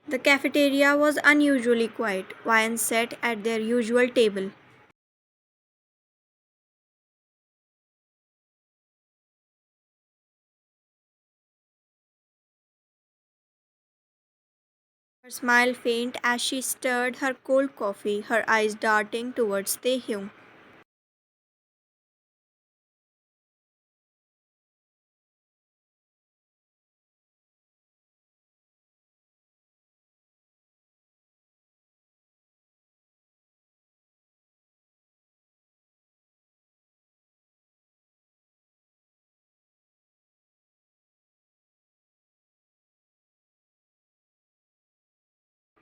The cafeteria was unusually quiet. Wyan sat at their usual table. Her smile faint as she stirred her cold coffee, her eyes darting towards Taehyung.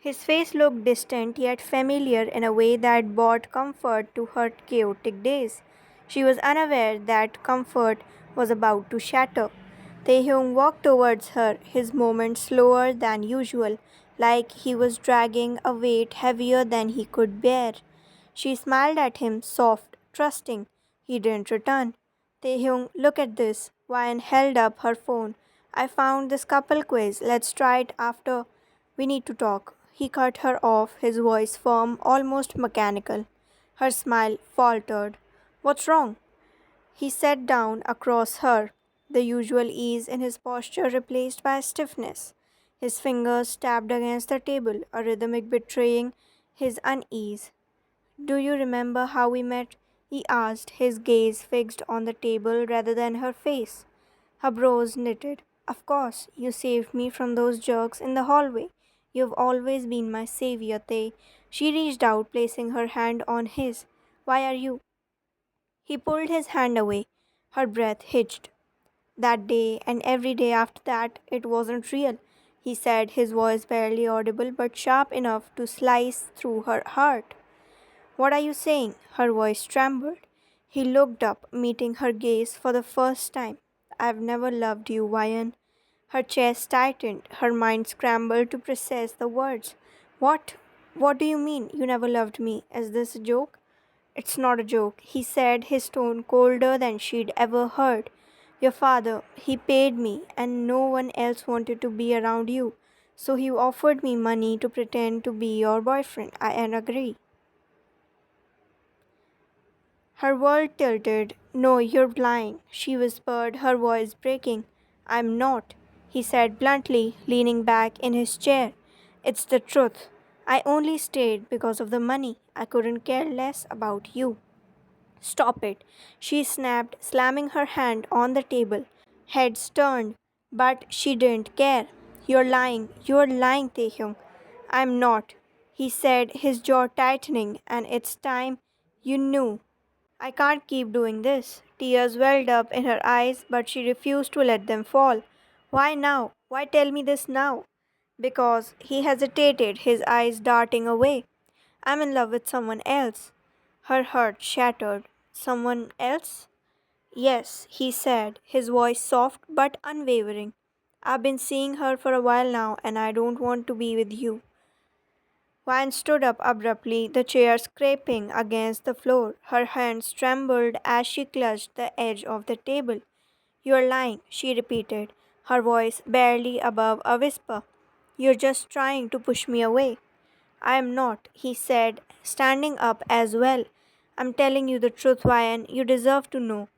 His face looked distant yet familiar in a way that brought comfort to her chaotic days. She was unaware that comfort was about to shatter. Taehyung walked towards her, his movement slower than usual, like he was dragging a weight heavier than he could bear. She smiled at him, soft, trusting. He didn't return. Taehyung, look at this. Wyan held up her phone. I found this couple quiz. Let's try it after. We need to talk. He cut her off, his voice firm, almost mechanical. Her smile faltered. What's wrong? He sat down across her, the usual ease in his posture replaced by stiffness. His fingers tapped against the table, a rhythmic betraying his unease. Do you remember how we met? He asked, his gaze fixed on the table rather than her face. Her brows knitted. Of course, you saved me from those jerks in the hallway. You've always been my savior, Tay. She reached out, placing her hand on his. Why are you? He pulled his hand away. Her breath hitched. That day and every day after that, it wasn't real, he said, his voice barely audible but sharp enough to slice through her heart. What are you saying? Her voice trembled. He looked up, meeting her gaze for the first time. I've never loved you, Wyan. Her chest tightened, her mind scrambled to process the words. What? What do you mean, you never loved me? Is this a joke? It's not a joke, he said, his tone colder than she'd ever heard. Your father, he paid me, and no one else wanted to be around you. So he offered me money to pretend to be your boyfriend. I agree. Her world tilted. No, you're lying, she whispered, her voice breaking. I'm not, he said bluntly, leaning back in his chair. It's the truth. I only stayed because of the money. I couldn't care less about you. Stop it, she snapped, slamming her hand on the table. Heads turned, but she didn't care. You're lying, Taehyung. I'm not, he said, his jaw tightening, and it's time you knew. I can't keep doing this. Tears welled up in her eyes, but she refused to let them fall. Why now? Why tell me this now? Because he hesitated, his eyes darting away. I'm in love with someone else. Her heart shattered. Someone else? Yes, he said, his voice soft but unwavering. I've been seeing her for a while now, and I don't want to be with you. Vine stood up abruptly, the chair scraping against the floor. Her hands trembled as she clutched the edge of the table. You're lying, she repeated, her voice barely above a whisper. You're just trying to push me away. I am not, he said, standing up as well. I'm telling you the truth, Ryan. You deserve to know.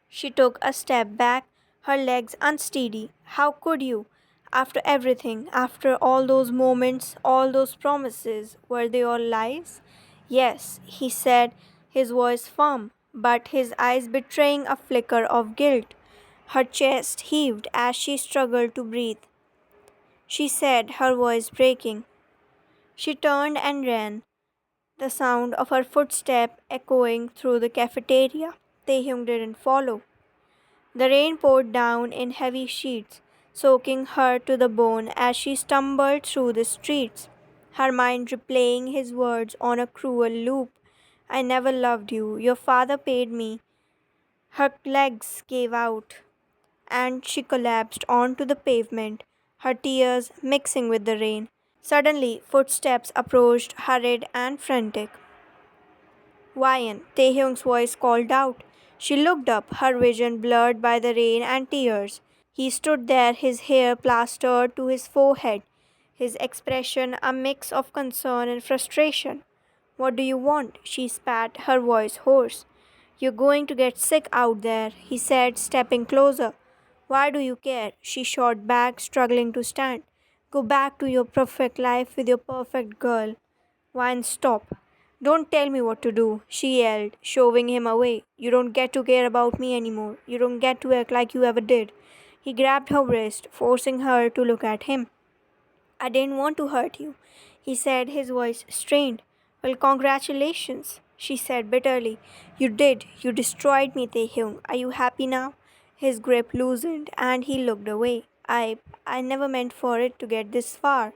She took a step back, her legs unsteady. How could you? After everything, after all those moments, all those promises, were they all lies? Yes, he said, his voice firm, but his eyes betraying a flicker of guilt. Her chest heaved as she struggled to breathe. She said, her voice breaking. She turned and ran, the sound of her footstep echoing through the cafeteria. Taehyung didn't follow. The rain poured down in heavy sheets, soaking her to the bone as she stumbled through the streets, her mind replaying his words on a cruel loop. I never loved you. Your father paid me. Her legs gave out, and she collapsed onto the pavement, her tears mixing with the rain. Suddenly, footsteps approached, hurried and frantic. Wyan, Taehyung's voice called out. She looked up, her vision blurred by the rain and tears. He stood there, his hair plastered to his forehead, his expression a mix of concern and frustration. What do you want? She spat, her voice hoarse. You're going to get sick out there, he said, stepping closer. Why do you care? She shot back, struggling to stand. Go back to your perfect life with your perfect girl. Wine, stop. Don't tell me what to do, she yelled, shoving him away. You don't get to care about me anymore. You don't get to act like you ever did. He grabbed her wrist, forcing her to look at him. I didn't want to hurt you, he said, his voice strained. Well, congratulations, she said bitterly. You did. You destroyed me, Taehyung. Are you happy now? His grip loosened and he looked away. I never meant for it to get this far.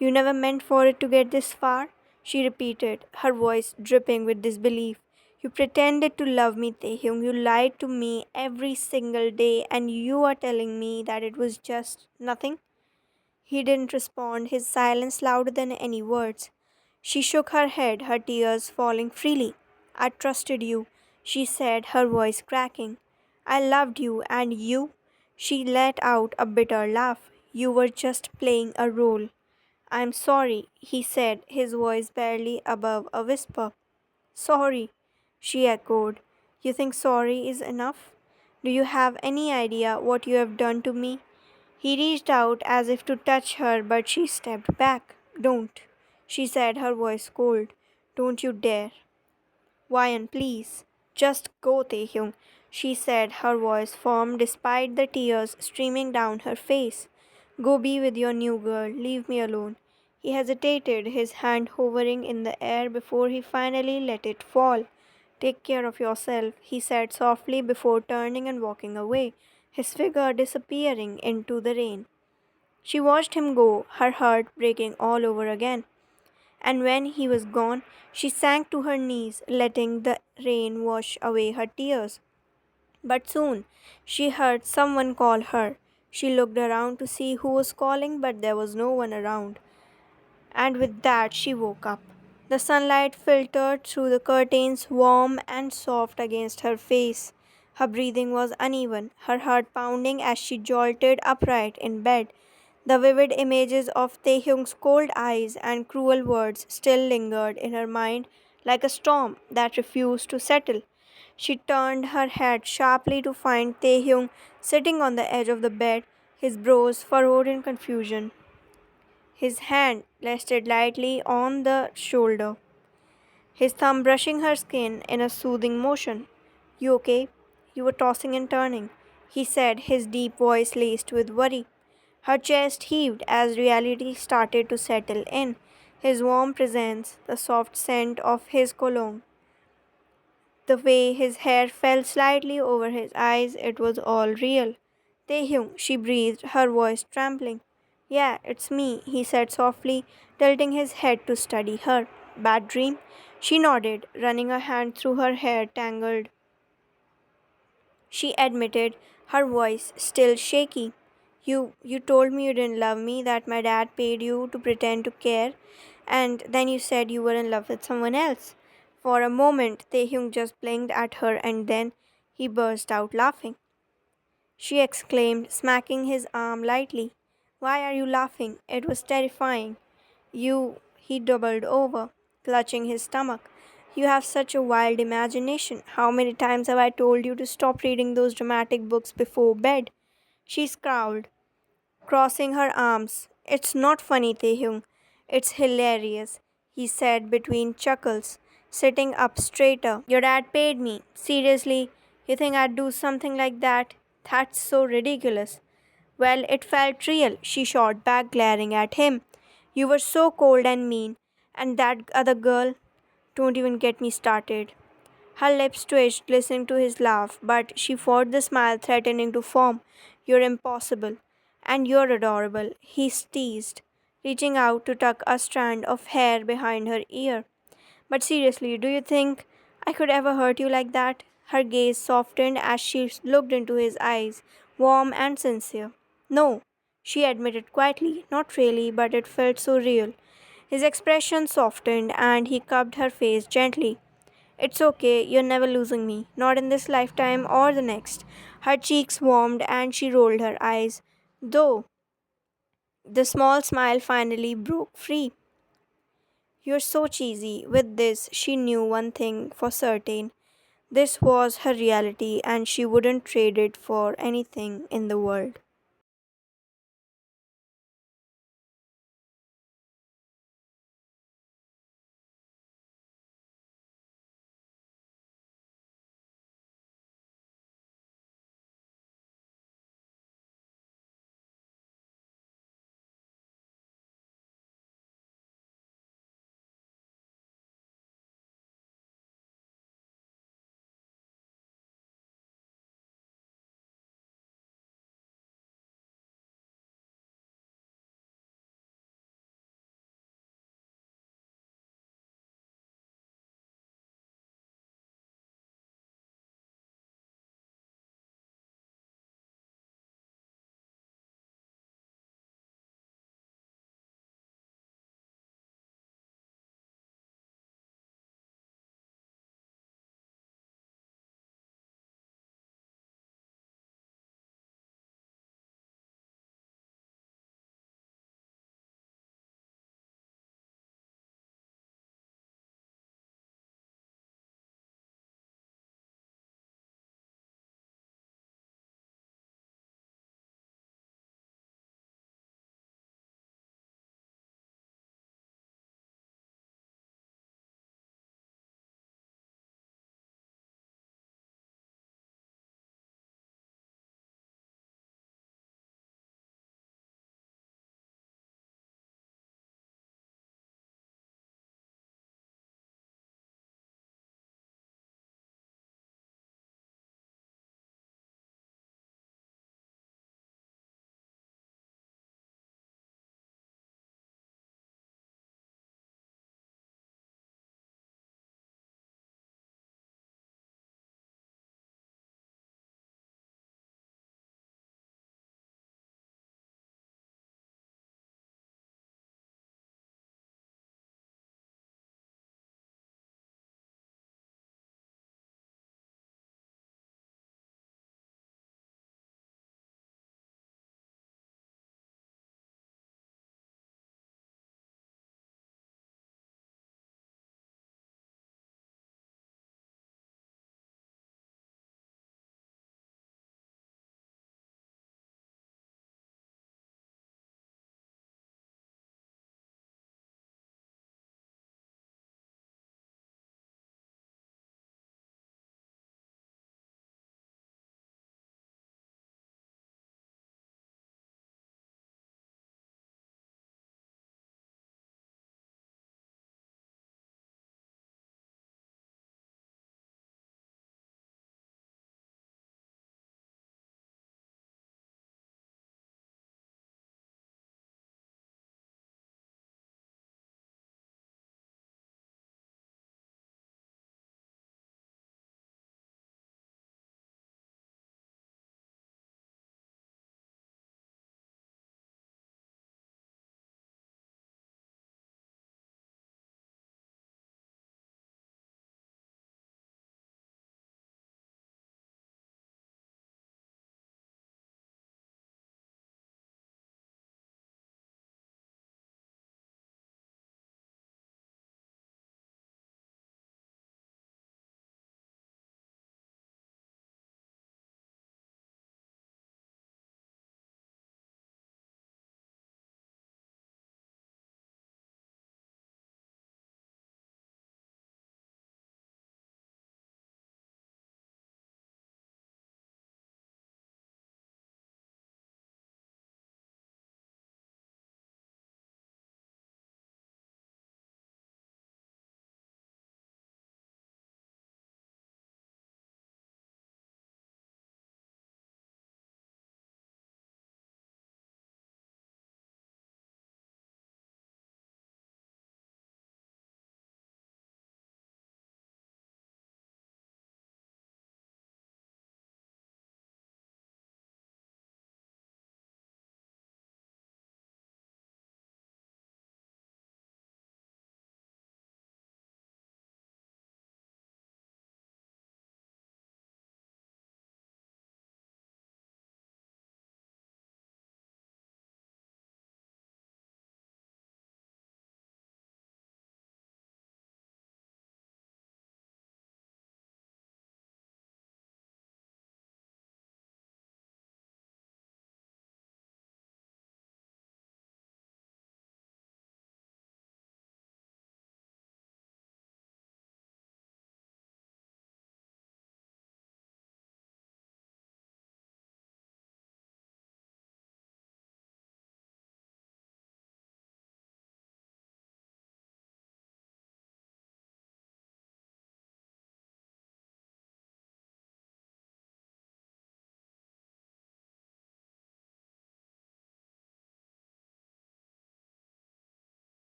You never meant for it to get this far? She repeated, her voice dripping with disbelief. You pretended to love me, Taehyung. You lied to me every single day, and you are telling me that it was just nothing? He didn't respond, his silence louder than any words. She shook her head, her tears falling freely. I trusted you, she said, her voice cracking. I loved you, and you? She let out a bitter laugh. You were just playing a role. I'm sorry, he said, his voice barely above a whisper. Sorry, she echoed. You think sorry is enough? Do you have any idea what you have done to me? He reached out as if to touch her, but she stepped back. Don't, she said, her voice cold. Don't you dare. Wyan, please. Just go, Taehyung, she said, her voice firm despite the tears streaming down her face. Go be with your new girl. Leave me alone. He hesitated, his hand hovering in the air before he finally let it fall. Take care of yourself, he said softly before turning and walking away, his figure disappearing into the rain. She watched him go, her heart breaking all over again. And when he was gone, she sank to her knees, letting the rain wash away her tears. But soon she heard someone call her. She looked around to see who was calling, but there was no one around. And with that, she woke up. The sunlight filtered through the curtains, warm and soft against her face. Her breathing was uneven, her heart pounding as she jolted upright in bed. The vivid images of Taehyung's cold eyes and cruel words still lingered in her mind like a storm that refused to settle. She turned her head sharply to find Taehyung sitting on the edge of the bed, his brows furrowed in confusion. His hand rested lightly on the shoulder, his thumb brushing her skin in a soothing motion. You okay? You were tossing and turning, he said, his deep voice laced with worry. Her chest heaved as reality started to settle in. His warm presence, the soft scent of his cologne, the way his hair fell slightly over his eyes, it was all real. Taehyung, she breathed, her voice trembling. Yeah, it's me, he said softly, tilting his head to study her. Bad dream? She nodded, running a hand through her hair tangled. She admitted, her voice still shaky. You told me you didn't love me, that my dad paid you to pretend to care, and then you said you were in love with someone else. For a moment, Taehyung just blinked at her and then he burst out laughing. She exclaimed, smacking his arm lightly. Why are you laughing? It was terrifying. He doubled over, clutching his stomach. You have such a wild imagination. How many times have I told you to stop reading those dramatic books before bed? She scowled, crossing her arms. It's not funny, Taehyung. It's hilarious, he said between chuckles, sitting up straighter. Your dad paid me. Seriously, you think I'd do something like that? That's so ridiculous. Well, it felt real, she shot back, glaring at him. You were so cold and mean. And that other girl? Don't even get me started. Her lips twitched, listening to his laugh, but she fought the smile threatening to form. You're impossible. And you're adorable, he teased, reaching out to tuck a strand of hair behind her ear. But seriously, do you think I could ever hurt you like that? Her gaze softened as she looked into his eyes, warm and sincere. No, she admitted quietly, not really, but it felt so real. His expression softened and he cupped her face gently. It's okay, you're never losing me, not in this lifetime or the next. Her cheeks warmed and she rolled her eyes. Though The small smile finally broke free. You're so cheesy. With this, she knew one thing for certain. This was her reality, and she wouldn't trade it for anything in the world.